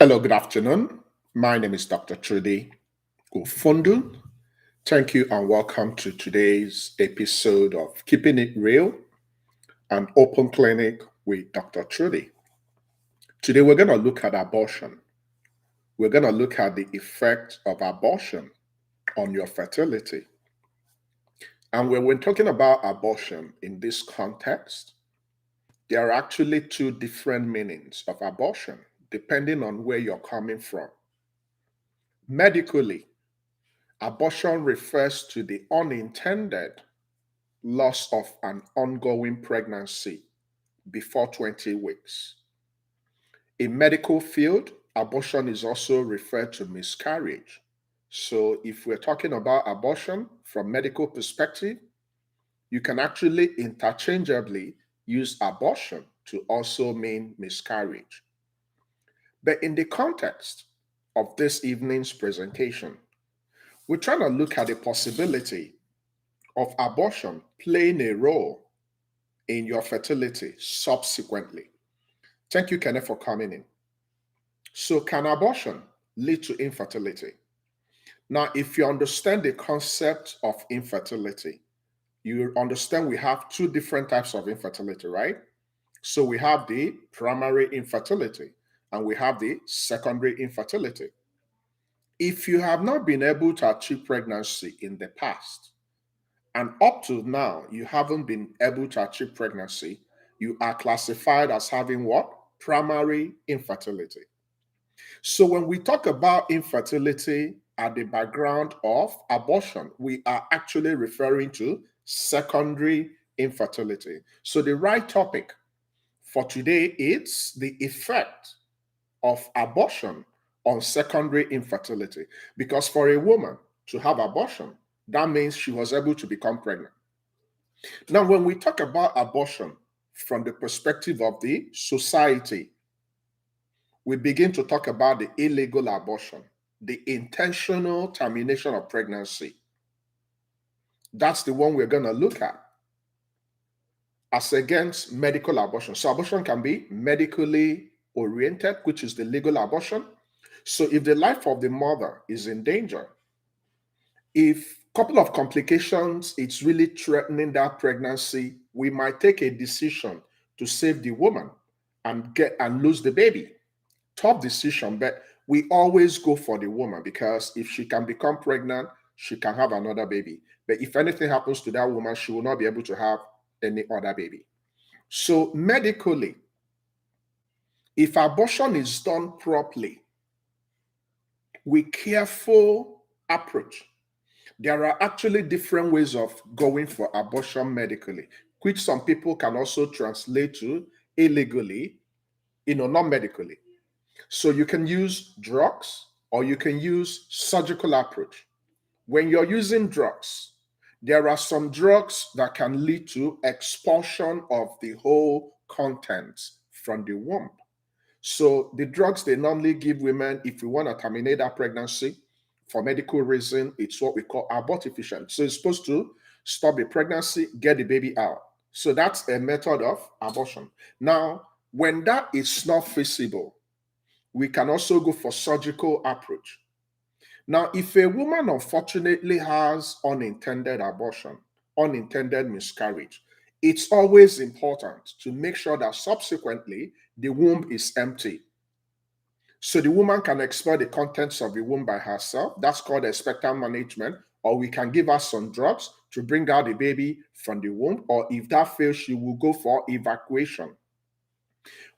Hello, good afternoon. My name is Dr. Chudi Explains. Thank you and welcome to today's episode of Keeping It Real, an open clinic with Dr. Chudi. Today we're going to look at abortion. We're going to look at the effect of abortion on your fertility. And when we're talking about abortion in this context, there are actually two different meanings of abortion depending on where you're coming from. Medically, abortion refers to the unintended loss of an ongoing pregnancy before 20 weeks. In medical field, abortion is also referred to miscarriage. So if we're talking about abortion from medical perspective, you can actually interchangeably use abortion to also mean miscarriage. But in the context of this evening's presentation, we're trying to look at the possibility of abortion playing a role in your fertility subsequently. Thank you, Kenneth, for coming in. So, can abortion lead to infertility? Now, if you understand the concept of infertility, you understand we have two different types of infertility, right? So, we have the primary infertility and we have the secondary infertility. If you have not been able to achieve pregnancy in the past, and up to now, you haven't been able to achieve pregnancy, you are classified as having what? Primary infertility. So when we talk about infertility at the background of abortion, we are actually referring to secondary infertility. So the right topic for today is the effect of abortion on secondary infertility. Because for a woman to have abortion, that means she was able to become pregnant. Now, when we talk about abortion from the perspective of the society, we begin to talk about the illegal abortion, the intentional termination of pregnancy. That's the one we're going to look at as against medical abortion. So abortion can be medically oriented, which is the legal abortion. So if the life of the mother is in danger, if a couple of complications, it's really threatening that pregnancy, we might take a decision to save the woman and lose the baby. Tough decision, but we always go for the woman because if she can become pregnant, she can have another baby. But if anything happens to that woman, she will not be able to have any other baby. So medically, if abortion is done properly, with careful approach, there are actually different ways of going for abortion medically, which some people can also translate to illegally, not medically. So you can use drugs or you can use surgical approach. When you're using drugs, there are some drugs that can lead to expulsion of the whole contents from the womb. So the drugs they normally give women, if we want to terminate that pregnancy for medical reason, it's what we call abortifacient. So it's supposed to stop the pregnancy, get the baby out. So that's a method of abortion. Now, when that is not feasible, we can also go for surgical approach. Now, if a woman unfortunately has unintended abortion, unintended miscarriage, it's always important to make sure that subsequently the womb is empty. So the woman can expel the contents of the womb by herself. That's called expectant management. Or we can give her some drugs to bring out the baby from the womb. Or if that fails, she will go for evacuation.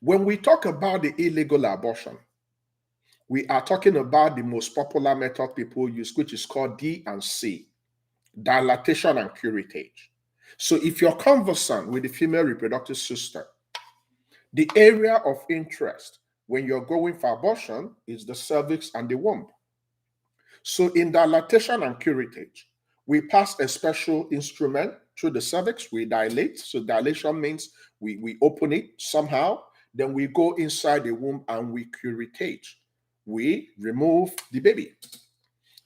When we talk about the illegal abortion, we are talking about the most popular method people use, which is called D and C, dilatation and curettage. So if you're conversant with the female reproductive system, the area of interest when you're going for abortion is the cervix and the womb. So in dilatation and curettage, we pass a special instrument through the cervix, we dilate. So dilation means we open it somehow, then we go inside the womb and we curettage. We remove the baby.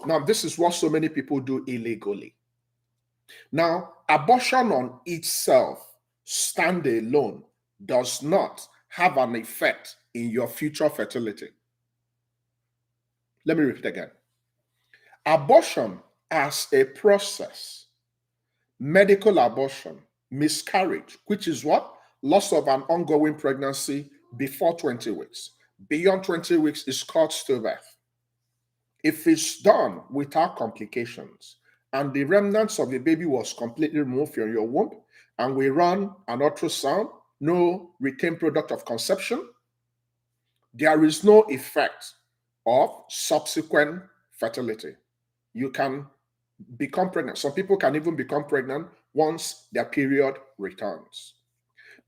Now, this is what so many people do illegally. Now, abortion on itself, standalone, does not have an effect in your future fertility. Let me repeat again. Abortion as a process, medical abortion, miscarriage, which is what? Loss of an ongoing pregnancy before 20 weeks. Beyond 20 weeks is called stillbirth. If it's done without complications and the remnants of the baby was completely removed from your womb, and we run an ultrasound, no retained product of conception, there is no effect of subsequent fertility. You can become pregnant. Some people can even become pregnant once their period returns.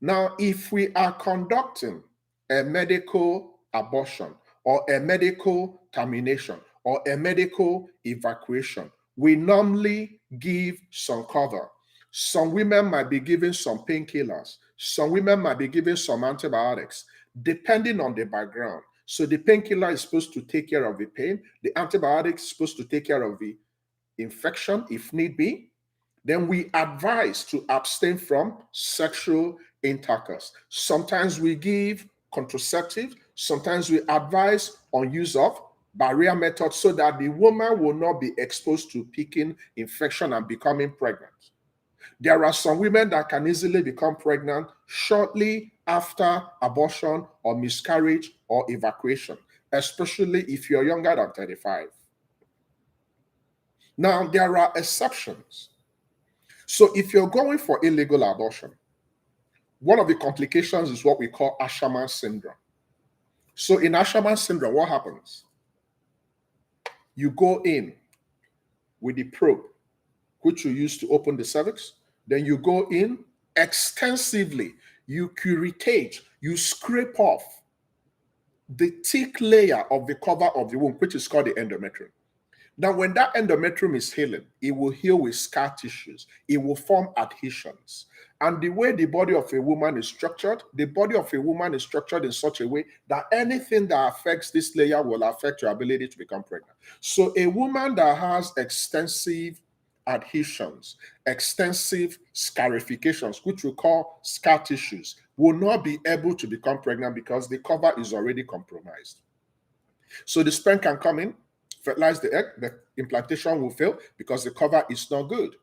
Now, if we are conducting a medical abortion or a medical termination or a medical evacuation, we normally give some cover. Some women might be given some painkillers. Some women might be given some antibiotics, depending on the background. So the painkiller is supposed to take care of the pain. The antibiotic is supposed to take care of the infection if need be. Then we advise to abstain from sexual intercourse. Sometimes we give contraceptives. Sometimes we advise on use of barrier methods so that the woman will not be exposed to picking infection and becoming pregnant. There are some women that can easily become pregnant shortly after abortion or miscarriage or evacuation, especially if you're younger than 35. Now, there are exceptions. So if you're going for illegal abortion, one of the complications is what we call Asherman syndrome. So in Asherman syndrome, what happens? You go in with the probe, which you use to open the cervix. Then you go in extensively. You curettage, you scrape off the thick layer of the cover of the womb, which is called the endometrium. Now, when that endometrium is healing, it will heal with scar tissues. It will form adhesions. And the way the body of a woman is structured, the body of a woman is structured in such a way that anything that affects this layer will affect your ability to become pregnant. So a woman that has extensive adhesions, extensive scarifications, which we call scar tissues, will not be able to become pregnant because the cover is already compromised. So the sperm can come in, fertilize the egg, the implantation will fail because the cover is not good.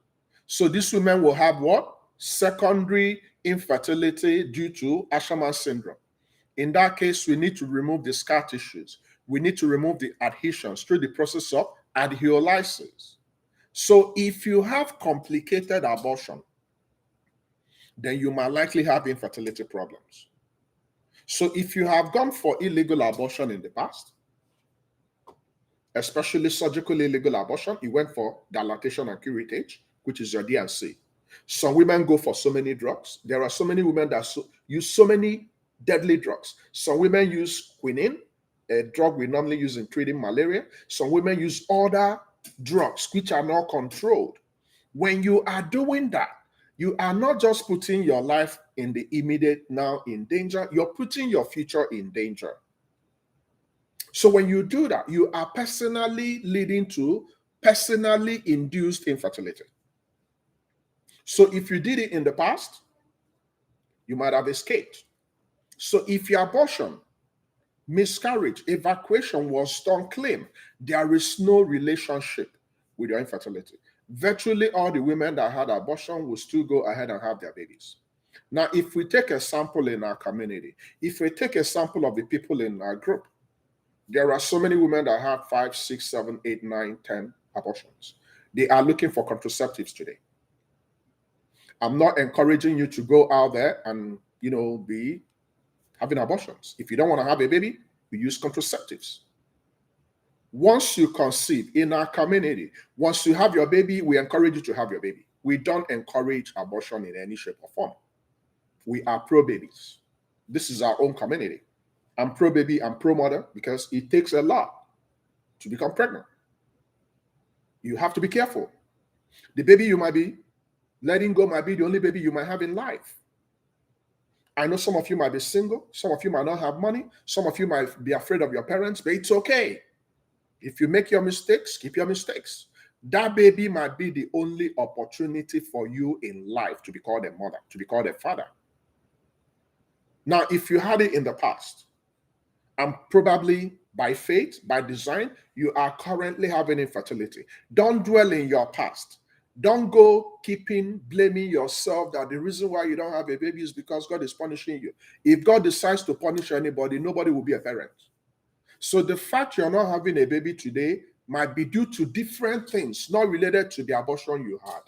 So these women will have what? Secondary infertility due to Asherman syndrome. In that case, we need to remove the scar tissues. We need to remove the adhesions through the process of adheolysis. So if you have complicated abortion, then you might likely have infertility problems. So if you have gone for illegal abortion in the past, especially surgical illegal abortion, you went for dilatation and curettage, which is your D&C. Some women go for so many drugs. There are so many women that use so many deadly drugs. Some women use quinine, a drug we normally use in treating malaria. Some women use other drugs which are not controlled. When you are doing that, you are not just putting your life in the immediate now in danger, you're putting your future in danger. So when you do that, you are personally leading to personally induced infertility. So if you did it in the past, you might have escaped. So if your abortion, miscarriage, evacuation was done clean, there is no relationship with your infertility. Virtually all the women that had abortion will still go ahead and have their babies. Now, if we take a sample in our community, if we take a sample of the people in our group, there are so many women that have 5, 6, 7, 8, 9, 10 abortions. They are looking for contraceptives today. I'm not encouraging you to go out there and, be having abortions. If you don't want to have a baby, we use contraceptives. Once you conceive in our community, once you have your baby, we encourage you to have your baby. We don't encourage abortion in any shape or form. We are pro-babies. This is our own community. I'm pro-baby, I'm pro-mother because it takes a lot to become pregnant. You have to be careful. The baby you might be letting go might be the only baby you might have in life. I know some of you might be single. Some of you might not have money. Some of you might be afraid of your parents, but it's okay. If you make your mistakes, keep your mistakes. That baby might be the only opportunity for you in life to be called a mother, to be called a father. Now, if you had it in the past, and probably by faith, by design, you are currently having infertility. Don't dwell in your past. Don't go blaming yourself that the reason why you don't have a baby is because God is punishing you. If God decides to punish anybody, nobody will be a parent. So the fact you're not having a baby today might be due to different things, not related to the abortion you had.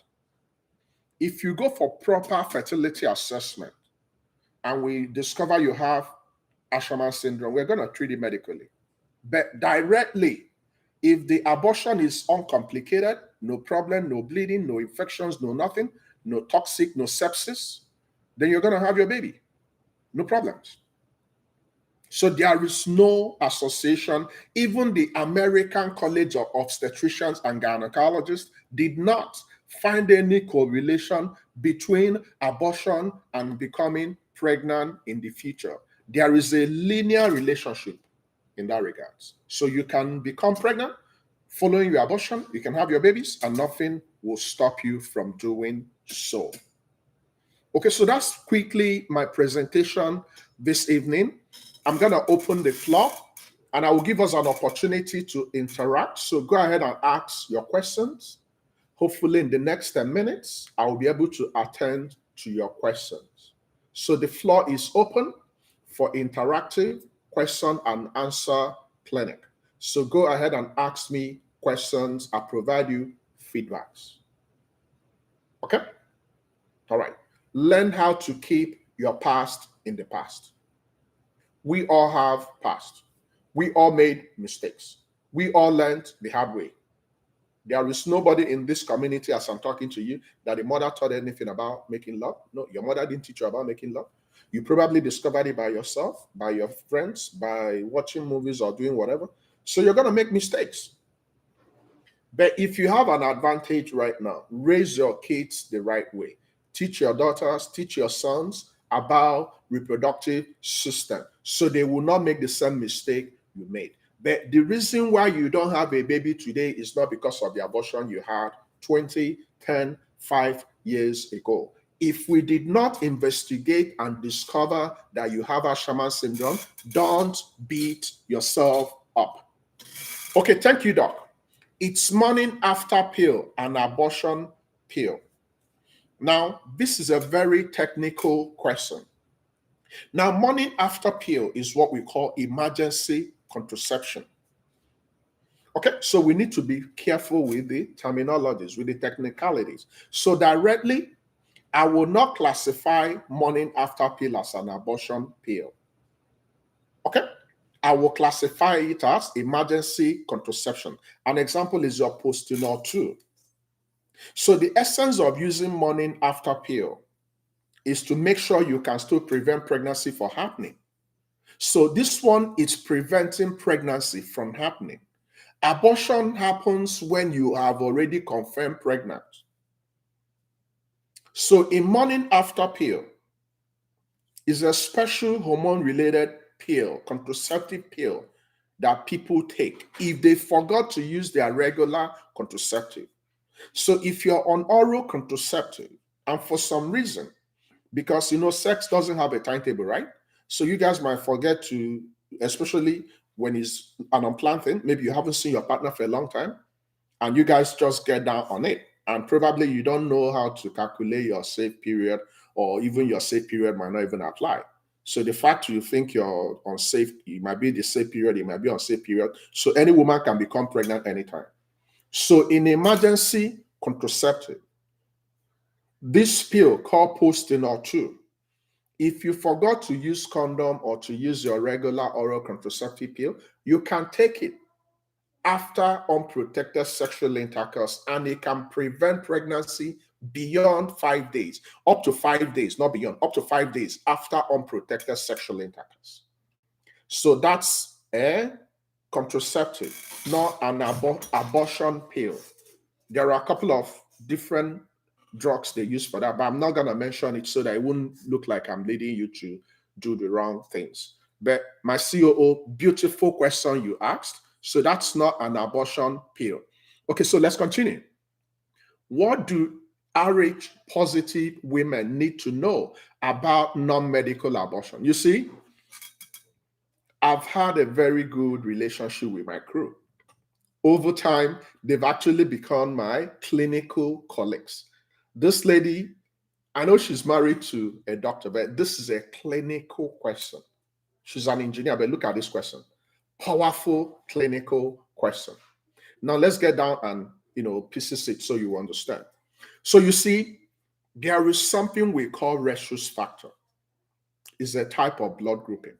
If you go for proper fertility assessment and we discover you have Asherman syndrome, we're going to treat it medically. But directly, if the abortion is uncomplicated, no problem, no bleeding, no infections, no nothing, no toxic, no sepsis, then you're going to have your baby. No problems. So there is no association. Even the American College of Obstetricians and Gynecologists did not find any correlation between abortion and becoming pregnant in the future. There is a linear relationship in that regards. So you can become pregnant following your abortion, you can have your babies, and nothing will stop you from doing so. Okay, so that's quickly my presentation this evening. I'm going to open the floor and I will give us an opportunity to interact. So go ahead and ask your questions. Hopefully in the next 10 minutes, I will be able to attend to your questions. So the floor is open for interactive question and answer clinic. So go ahead and ask me questions. I'll provide you feedbacks. Okay? All right. Learn how to keep your past in the past. We all have past. We all made mistakes. We all learned the hard way. There is nobody in this community, as I'm talking to you, that the mother taught anything about making love. No, your mother didn't teach you about making love. You probably discovered it by yourself, by your friends, by watching movies or doing whatever. So you're going to make mistakes. But if you have an advantage right now, raise your kids the right way. Teach your daughters, teach your sons about reproductive system so they will not make the same mistake you made. But the reason why you don't have a baby today is not because of the abortion you had 20, 10, 5 years ago. If we did not investigate and discover that you have Asherman syndrome, don't beat yourself up. Okay, thank you, Doc. It's morning after pill and abortion pill. Now, this is a very technical question. Now, morning after pill is what we call emergency contraception. Okay, so we need to be careful with the terminologies, with the technicalities. So directly, I will not classify morning after pill as an abortion pill. Okay, I will classify it as emergency contraception. An example is your Postinor 2. So the essence of using morning after pill is to make sure you can still prevent pregnancy from happening. So this one is preventing pregnancy from happening. Abortion happens when you have already confirmed pregnant. So in morning after pill is a special hormone-related pill, contraceptive pill that people take if they forgot to use their regular contraceptive. So if you're on oral contraceptive and for some reason, because sex doesn't have a timetable, right? So you guys might forget to, especially when it's an unplanned thing, maybe you haven't seen your partner for a long time and you guys just get down on it. And probably you don't know how to calculate your safe period, or even your safe period might not even apply. So the fact you think you're unsafe, it might be the safe period, it might be unsafe period. So any woman can become pregnant anytime. So in emergency contraceptive, this pill called Postinor 2, if you forgot to use condom or to use your regular oral contraceptive pill, you can take it after unprotected sexual intercourse, and it can prevent pregnancy beyond 5 days, up to 5 days, not beyond, up to 5 days after unprotected sexual intercourse. So that's a contraceptive, not an abortion pill. There are a couple of different drugs they use for that, but I'm not going to mention it so that it wouldn't look like I'm leading you to do the wrong things. But my COO, beautiful question you asked. So that's not an abortion pill. Okay, so let's continue. What do RH positive women need to know about non-medical abortion? You see, I've had a very good relationship with my crew. Over time, they've actually become my clinical colleagues. This lady, I know she's married to a doctor, but this is a clinical question. She's an engineer, but look at this question. Powerful clinical question. Now let's get down and pieces it so you understand. So you see, there is something we call Rhesus factor. It's a type of blood grouping.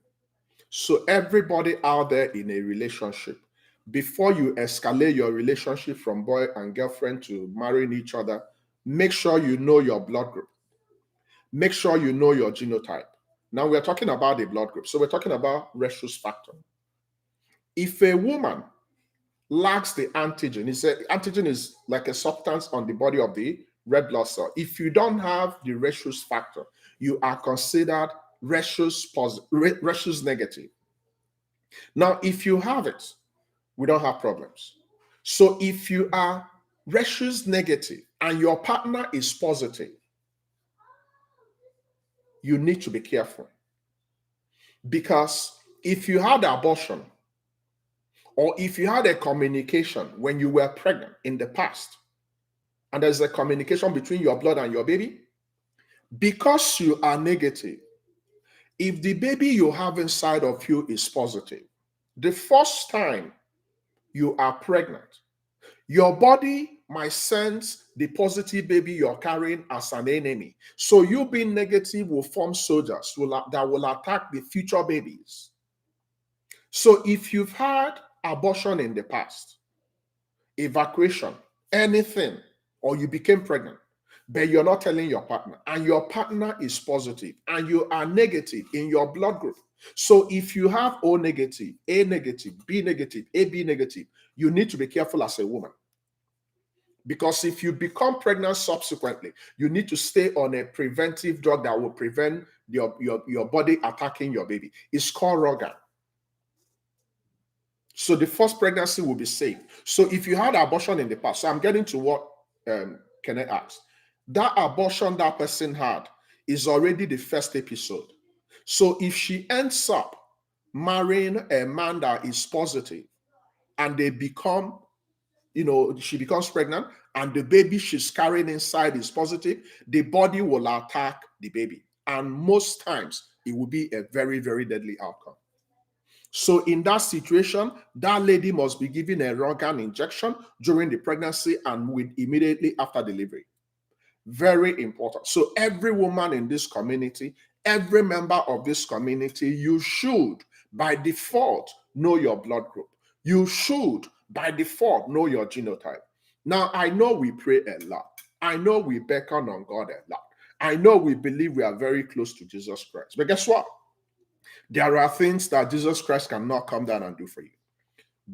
So everybody out there in a relationship, before you escalate your relationship from boy and girlfriend to marrying each other, make sure you know your blood group. Make sure you know your genotype. Now we're talking about the blood group. So we're talking about Rhesus factor. If a woman lacks the antigen, antigen is like a substance on the body of the red blood cell. If you don't have the Rhesus factor, you are considered Rhesus negative. Now, if you have it, we don't have problems. So if you are Rhesus negative and your partner is positive, you need to be careful. Because if you had abortion or if you had a communication when you were pregnant in the past, and there's a communication between your blood and your baby, because you are negative, if the baby you have inside of you is positive, the first time you are pregnant, your body might sense the positive baby you're carrying as an enemy. So you being negative will form soldiers that will attack the future babies. So if you've had abortion in the past, evacuation, anything, or you became pregnant, but you're not telling your partner, and your partner is positive, and you are negative in your blood group. So if you have O negative, A negative, B negative, AB negative, you need to be careful as a woman. Because if you become pregnant subsequently, you need to stay on a preventive drug that will prevent your body attacking your baby. It's called Rogan. So the first pregnancy will be safe. So if you had abortion in the past, so I'm getting to what Kenneth asked. That abortion that person had is already the first episode. So if she ends up marrying a man that is positive and they become, she becomes pregnant and the baby she's carrying inside is positive, the body will attack the baby. And most times it will be a very, very deadly outcome. So in that situation, that lady must be given a Rogan injection during the pregnancy and immediately after delivery. Very important. So every woman in this community, every member of this community, you should by default know your blood group. You should by default know your genotype. Now, I know we pray a lot. I know we beckon on God a lot. I know we believe we are very close to Jesus Christ. But guess what? There are things that Jesus Christ cannot come down and do for you.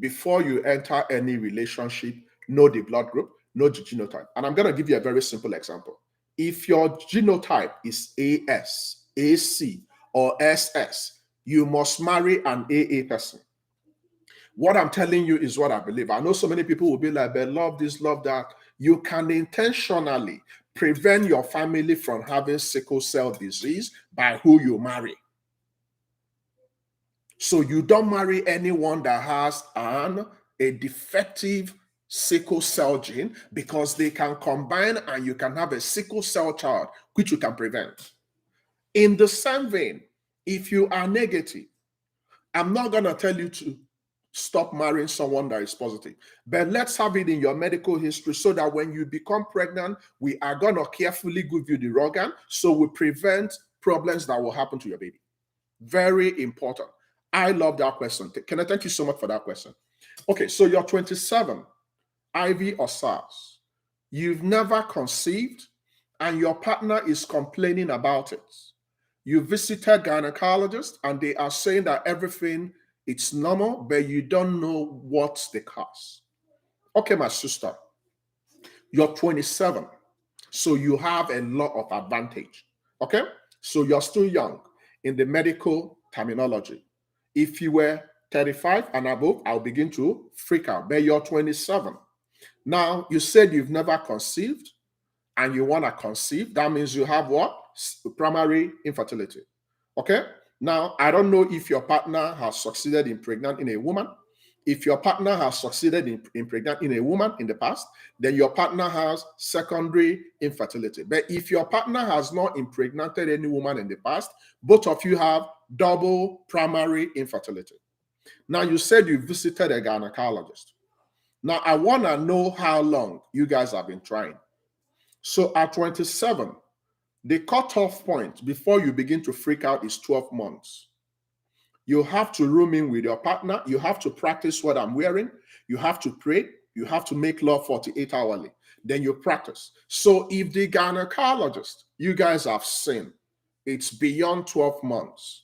Before you enter any relationship, know the blood group, know the genotype. And I'm going to give you a very simple example. If your genotype is AS, AC, or SS, you must marry an AA person. What I'm telling you is what I believe. I know so many people will be like, but love this, love that. You can intentionally prevent your family from having sickle cell disease by who you marry. So you don't marry anyone that has a defective sickle cell gene, because they can combine and you can have a sickle cell child, which you can prevent. In the same vein, if you are negative, I'm not going to tell you to stop marrying someone that is positive, but let's have it in your medical history so that when you become pregnant, we are going to carefully give you the Rogan so we prevent problems that will happen to your baby. Very important. I love that question. Can I thank you so much for that question? Okay, so you're 27, IV or SARS. You've never conceived and your partner is complaining about it. You visited gynecologists and they are saying that everything it's normal, but you don't know what's the cause. Okay, my sister, you're 27, so you have a lot of advantage. Okay, so you're still young in the medical terminology. If you were 35 and above, I'll begin to freak out. But you're 27. Now, you said you've never conceived and you want to conceive. That means you have what? Primary infertility. Okay? Now, I don't know if your partner has succeeded in pregnant a woman. If your partner has succeeded in impregnating a woman in the past, then your partner has secondary infertility. But if your partner has not impregnated any woman in the past, both of you have double primary infertility. Now, you said you visited a gynecologist. Now, I want to know how long you guys have been trying. So at 27, the cutoff point before you begin to freak out is 12 months. You have to room in with your partner. You have to practice what I'm wearing. You have to pray. You have to make love 48 hourly. Then you practice. So if the gynecologist you guys have seen, it's beyond 12 months,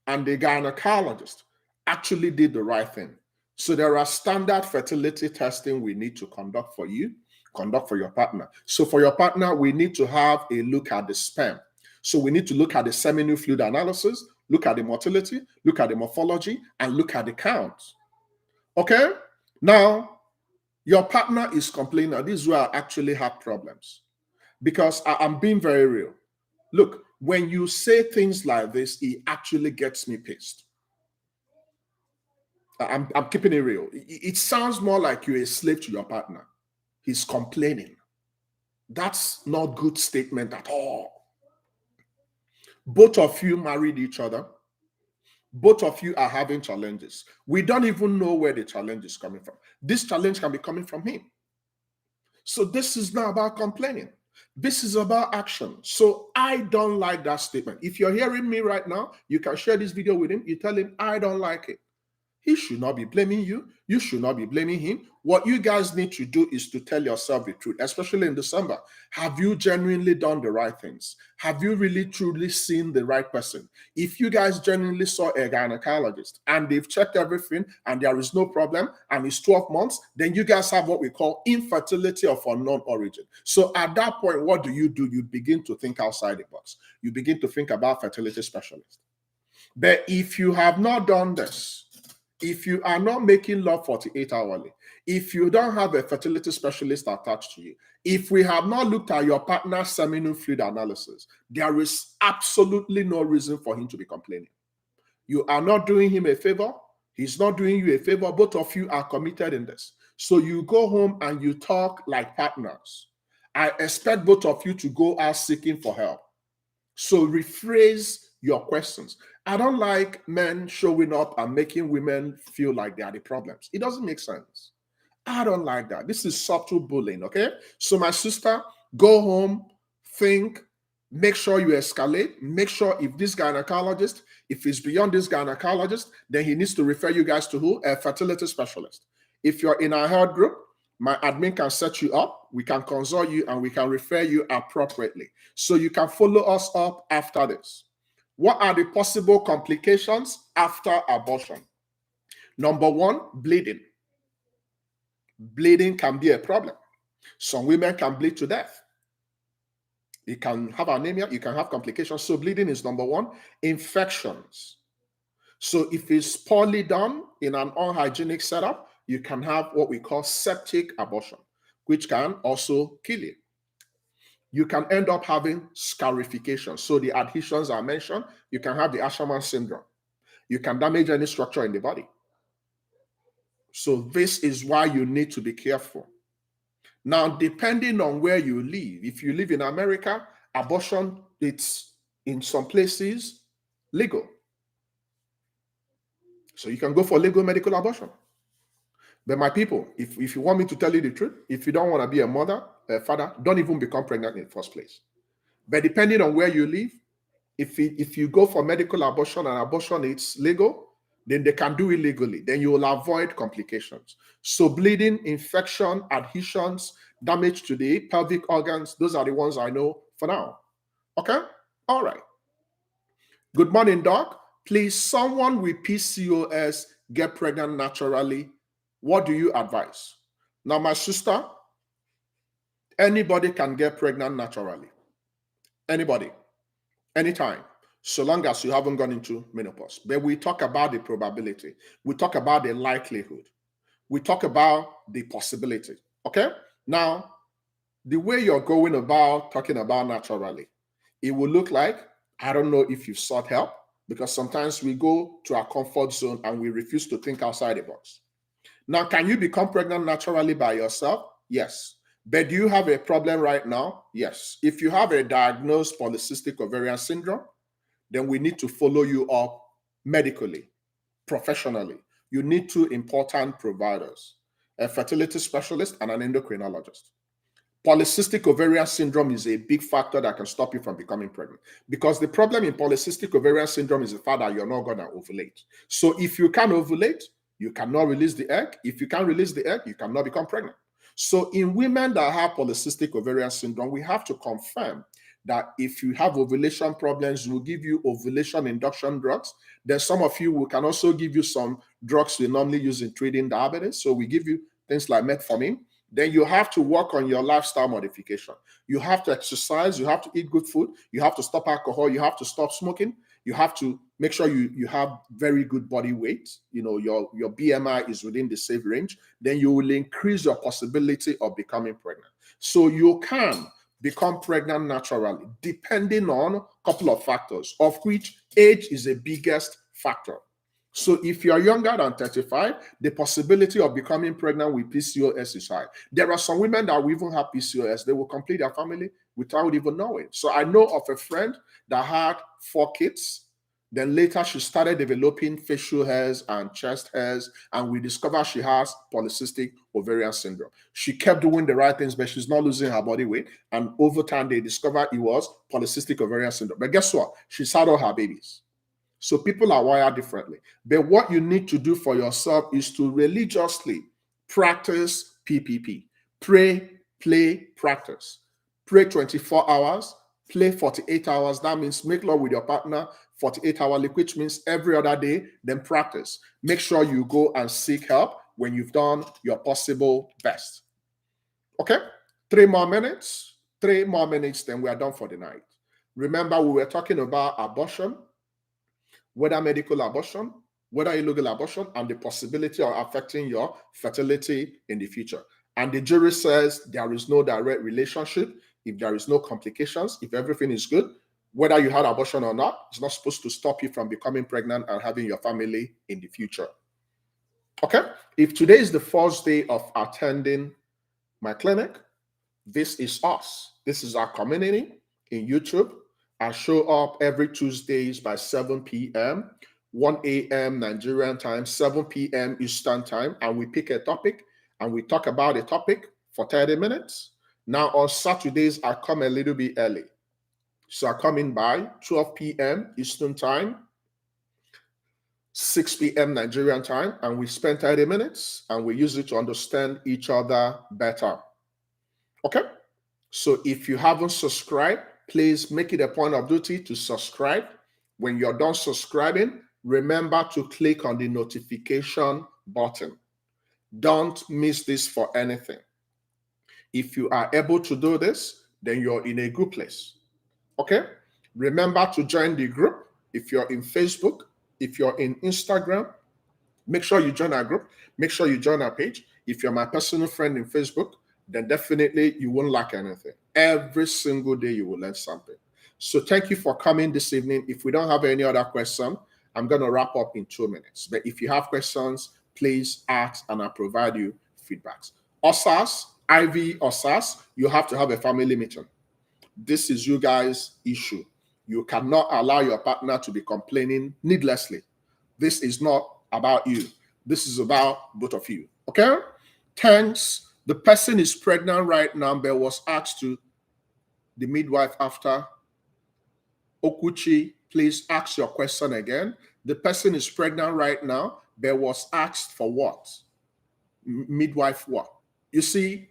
and the gynecologist actually did the right thing. So there are standard fertility testing we need to conduct for you, conduct for your partner. So for your partner, we need to have a look at the sperm. So we need to look at the seminal fluid analysis, look at the motility, look at the morphology, and look at the count. Okay? Now, your partner is complaining. Now, this is where I actually have problems because I'm being very real. Look, when you say things like this, it actually gets me pissed. I'm keeping it real. It sounds more like you're a slave to your partner. He's complaining. That's not good statement at all. Both of you married each other. Both of you are having challenges. We don't even know where the challenge is coming from. This challenge can be coming from him. So this is not about complaining. This is about action. So I don't like that statement. If you're hearing me right now, you can share this video with him. You tell him, I don't like it. He should not be blaming you. You should not be blaming him. What you guys need to do is to tell yourself the truth, especially in December. Have you genuinely done the right things? Have you really truly seen the right person? If you guys genuinely saw a gynecologist and they've checked everything and there is no problem and it's 12 months, then you guys have what we call infertility of unknown origin. So at that point, what do? You begin to think outside the box. You begin to think about fertility specialists. But if you have not done this, if you are not making love 48 hourly, if you don't have a fertility specialist attached to you, if we have not looked at your partner's seminal fluid analysis, there is absolutely no reason for him to be complaining. You are not doing him a favor. He's not doing you a favor. Both of you are committed in this. So you go home and you talk like partners. I expect both of you to go out seeking for help. So rephrase your questions. I don't like men showing up and making women feel like they are the problems. It doesn't make sense. I don't like that. This is subtle bullying, okay? So my sister, go home, think, make sure you escalate. Make sure if this gynecologist, if it's beyond this gynecologist, then he needs to refer you guys to who? A fertility specialist. If you're in our health group, my admin can set you up. We can consult you and we can refer you appropriately. So you can follow us up after this. What are the possible complications after abortion? Number one, bleeding. Bleeding can be a problem. Some women can bleed to death. You can have anemia, you can have complications. So bleeding is number one. Infections. So if it's poorly done in an unhygienic setup, you can have what we call septic abortion, which can also kill you. You can end up having scarification. So the adhesions I mentioned, you can have the Asherman syndrome. You can damage any structure in the body. So this is why you need to be careful. Now, depending on where you live, if you live in America, abortion, it's in some places legal. So you can go for legal medical abortion. But my people, if you want me to tell you the truth, if you don't want to be a mother, a father, don't even become pregnant in the first place. But depending on where you live, if you go for medical abortion and abortion is legal, then they can do it legally. Then you will avoid complications. So bleeding, infection, adhesions, damage to the pelvic organs, those are the ones I know for now. Okay? All right. Good morning, Doc. Please, someone with PCOS get pregnant naturally. What do you advise? Now, my sister, anybody can get pregnant naturally. Anybody, anytime, so long as you haven't gone into menopause. But we talk about the probability. We talk about the likelihood. We talk about the possibility. Okay? Now, the way you're going about talking about naturally, it will look like, I don't know if you've sought help. because sometimes we go to our comfort zone and we refuse to think outside the box. Now, can you become pregnant naturally by yourself? Yes. But do you have a problem right now? Yes. If you have a diagnosed polycystic ovarian syndrome, then we need to follow you up medically, professionally. You need two important providers, a fertility specialist and an endocrinologist. Polycystic ovarian syndrome is a big factor that can stop you from becoming pregnant, because the problem in polycystic ovarian syndrome is the fact that you're not going to ovulate. So if you can ovulate, you cannot release the egg. If you can't release the egg, you cannot become pregnant. So in women that have polycystic ovarian syndrome, we have to confirm that if you have ovulation problems, we'll give you ovulation induction drugs. Then some of you, we can also give you some drugs we normally use in treating diabetes. So we give you things like metformin. Then you have to work on your lifestyle modification. You have to exercise. You have to eat good food. You have to stop alcohol. You have to stop smoking. You have to make sure you have very good body weight. You know, your BMI is within the safe range. Then you will increase your possibility of becoming pregnant. So you can become pregnant naturally, depending on a couple of factors, of which age is the biggest factor. So if you are younger than 35, the possibility of becoming pregnant with PCOS is high. There are some women that will even have PCOS. They will complete their family without even knowing. So I know of a friend that had 4 kids. Then later she started developing facial hairs and chest hairs, and we discovered she has polycystic ovarian syndrome. She kept doing the right things, but she's not losing her body weight. And over time, they discovered it was polycystic ovarian syndrome. But guess what? She's had all her babies. So people are wired differently. But what you need to do for yourself is to religiously practice PPP. Pray, play, practice. Pray 24 hours, play 48 hours. That means make love with your partner 48 hourly, which means every other day, then practice. Make sure you go and seek help when you've done your possible best. Okay? 3 more minutes. 3 more minutes, then we are done for the night. Remember, we were talking about abortion, whether medical abortion, whether illegal abortion, and the possibility of affecting your fertility in the future. And the jury says there is no direct relationship. If there is no complications, if everything is good, whether you had abortion or not, it's not supposed to stop you from becoming pregnant and having your family in the future. Okay? If today is the first day of attending my clinic, this is us. This is our community in YouTube. I show up every Tuesdays by 7 p.m., 1 a.m. Nigerian time, 7 p.m. Eastern time, and we pick a topic and we talk about a topic for 30 minutes. Now, on Saturdays, I come a little bit early. So I come in by 12 p.m. Eastern time, 6 p.m. Nigerian time, and we spend 30 minutes and we use it to understand each other better. Okay? So if you haven't subscribed, please make it a point of duty to subscribe. When you're done subscribing, remember to click on the notification button. Don't miss this for anything. If you are able to do this, then you're in a good place. Okay? Remember to join the group. If you're in Facebook, if you're in Instagram, make sure you join our group. Make sure you join our page. If you're my personal friend in Facebook, then definitely you won't lack anything. Every single day you will learn something. So thank you for coming this evening. If we don't have any other question, I'm going to wrap up in 2 minutes. But if you have questions, please ask and I'll provide you feedbacks. OSAS, IV OSAS, you have to have a family meeting. This is you guys' issue. You cannot allow your partner to be complaining needlessly. This is not about you. This is about both of you. Okay? Thanks. The person is pregnant right now, but was asked to the midwife after. Okuchi, please ask your question again. The person is pregnant right now, but was asked for what? Midwife what? You see,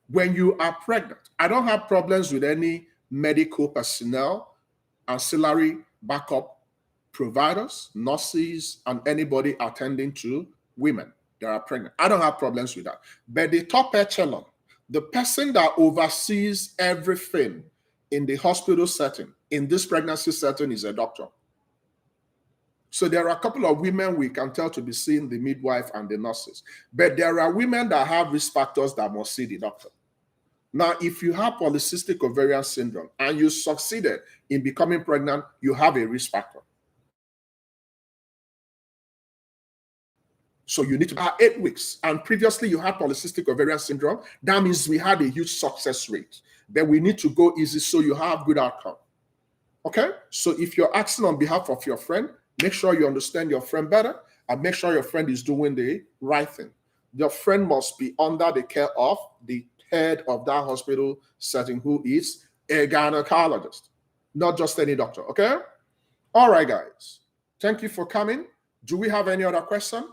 when you are pregnant, I don't have problems with any medical personnel, ancillary backup providers, nurses, and anybody attending to women that are pregnant. I don't have problems with that. But the top echelon, the person that oversees everything in the hospital setting, in this pregnancy setting, is a doctor. So there are a couple of women we can tell to be seeing the midwife and the nurses. But there are women that have risk factors that must see the doctor. Now, if you have polycystic ovarian syndrome and you succeeded in becoming pregnant, you have a risk factor. So you need to have 8 weeks. And previously you had polycystic ovarian syndrome. That means we had a huge success rate. Then we need to go easy so you have good outcome. Okay? So if you're asking on behalf of your friend, make sure you understand your friend better and make sure your friend is doing the right thing. Your friend must be under the care of the head of that hospital setting, who is a gynecologist, not just any doctor. Okay? All right, guys. Thank you for coming. Do we have any other question?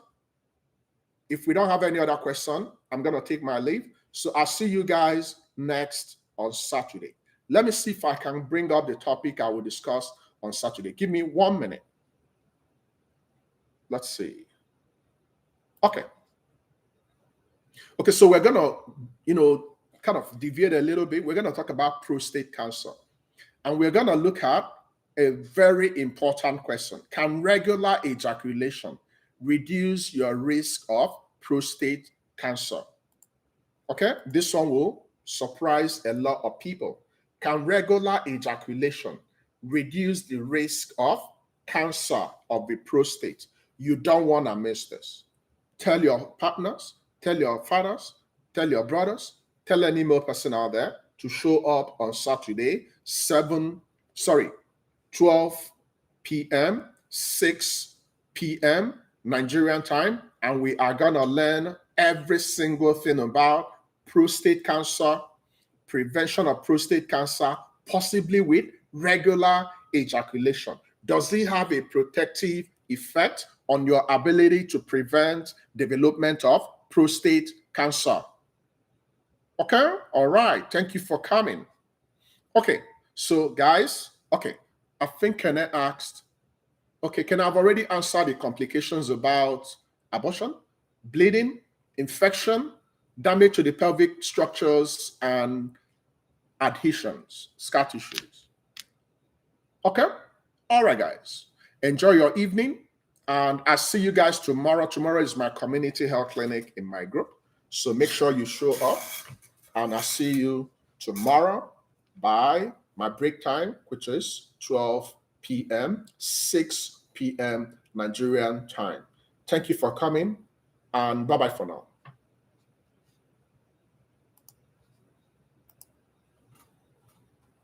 If we don't have any other question, I'm going to take my leave. So I'll see you guys next on Saturday. Let me see if I can bring up the topic I will discuss on Saturday. Give me 1 minute. Let's see. Okay. Okay, so we're going to, kind of deviate a little bit. We're going to talk about prostate cancer. And we're going to look at a very important question. Can regular ejaculation reduce your risk of prostate cancer? Okay, this one will surprise a lot of people. Can regular ejaculation reduce the risk of cancer of the prostate? You don't want to miss this. Tell your partners, tell your fathers, tell your brothers, tell any male person out there to show up on Saturday, 12 p.m., 6 p.m. Nigerian time, and we are going to learn every single thing about prostate cancer, prevention of prostate cancer, possibly with regular ejaculation. Does it have a protective effect on your ability to prevent development of prostate cancer? Okay, all right. Thank you for coming. Okay, so guys, okay, I think Kenneth asked, okay, can I've already answered the complications about abortion, bleeding, infection, damage to the pelvic structures, and adhesions, scar tissues. Okay? All right, guys. Enjoy your evening, and I'll see you guys tomorrow. Tomorrow is my community health clinic in my group, so make sure you show up, and I'll see you tomorrow by my break time, which is 12 p.m., 6 p.m. Nigerian time. Thank you for coming, and bye-bye for now.